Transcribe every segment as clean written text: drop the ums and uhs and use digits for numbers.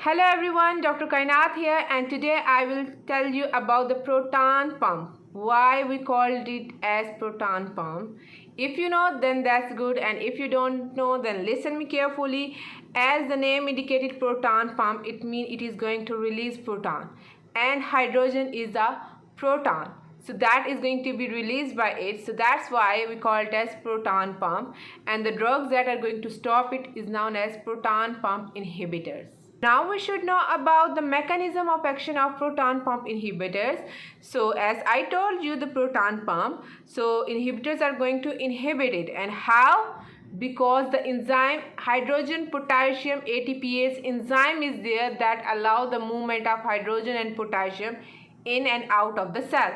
Hello everyone, Dr. Kainath here, and today I will tell you about the proton pump. Why we called it as proton pump. If you know, then that's good, and if you don't know, then listen me carefully. As the name indicated, proton pump, it means it is going to release proton, and hydrogen is a proton. So that is going to be released by it. So that's why we call it as proton pump, and the drugs that are going to stop it is known as proton pump inhibitors. Now we should know about the mechanism of action of proton pump inhibitors. So as I told you, the proton pump, so inhibitors are going to inhibit it. And how? Because the enzyme hydrogen potassium ATPase enzyme is there that allow the movement of hydrogen and potassium in and out of the cell.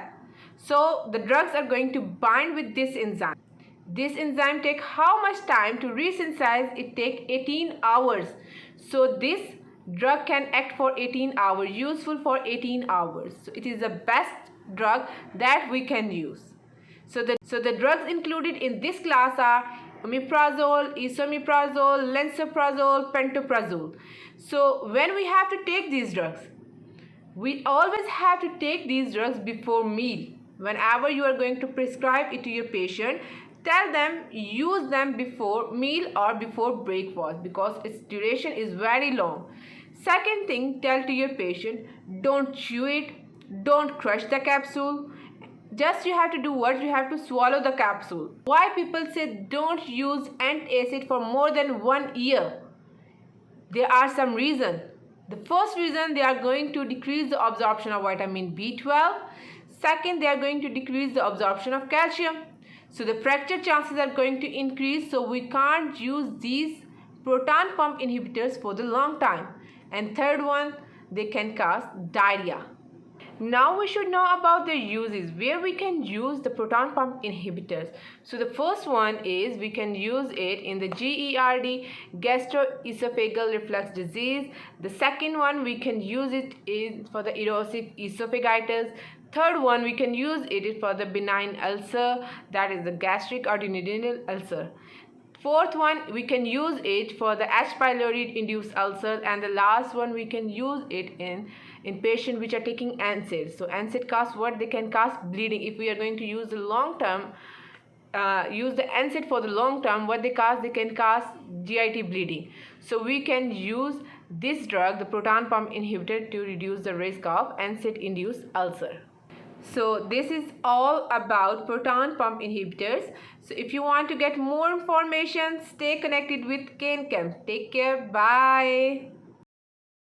So the drugs are going to bind with this enzyme. This enzyme take how much time to resynthesize? It take 18 hours. So this drug can act for 18 hours, useful for 18 hours. So it is the best drug that we can use. So the drugs included in this class are omeprazole, esomeprazole, lansoprazole, pantoprazole. So when we have to take these drugs, we always have to take these drugs before meal. Whenever you are going to prescribe it to your patient, tell them use them before meal or before breakfast because its duration is very long. Second thing, tell to your patient, don't chew it, don't crush the capsule. Just you have to do what? You have to swallow the capsule. Why people say don't use antacid for more than 1 year? There are some reasons. The first reason, they are going to decrease the absorption of vitamin B12. Second, they are going to decrease the absorption of calcium. So the fracture chances are going to increase. So we can't use these proton pump inhibitors for the long time. And third one, they can cause diarrhea. Now we should know about their uses, where we can use the proton pump inhibitors. So the first one is we can use it in the GERD, gastroesophageal reflux disease. The second one we can use it is for the erosive esophagitis. Third one we can use it for the benign ulcer, that is the gastric or duodenal ulcer. Fourth one, we can use it for the H. pylori induced ulcer, and the last one we can use it in patients which are taking NSAIDs. So NSAID cause what? They can cause bleeding. If we are going to use the long term, use the NSAID for the long term, what they cause? They can cause GIT bleeding. So we can use this drug, the proton pump inhibitor, to reduce the risk of NSAID induced ulcer. So this is all about proton pump inhibitors. So if you want to get more information, stay connected with KNChem. Take care. Bye.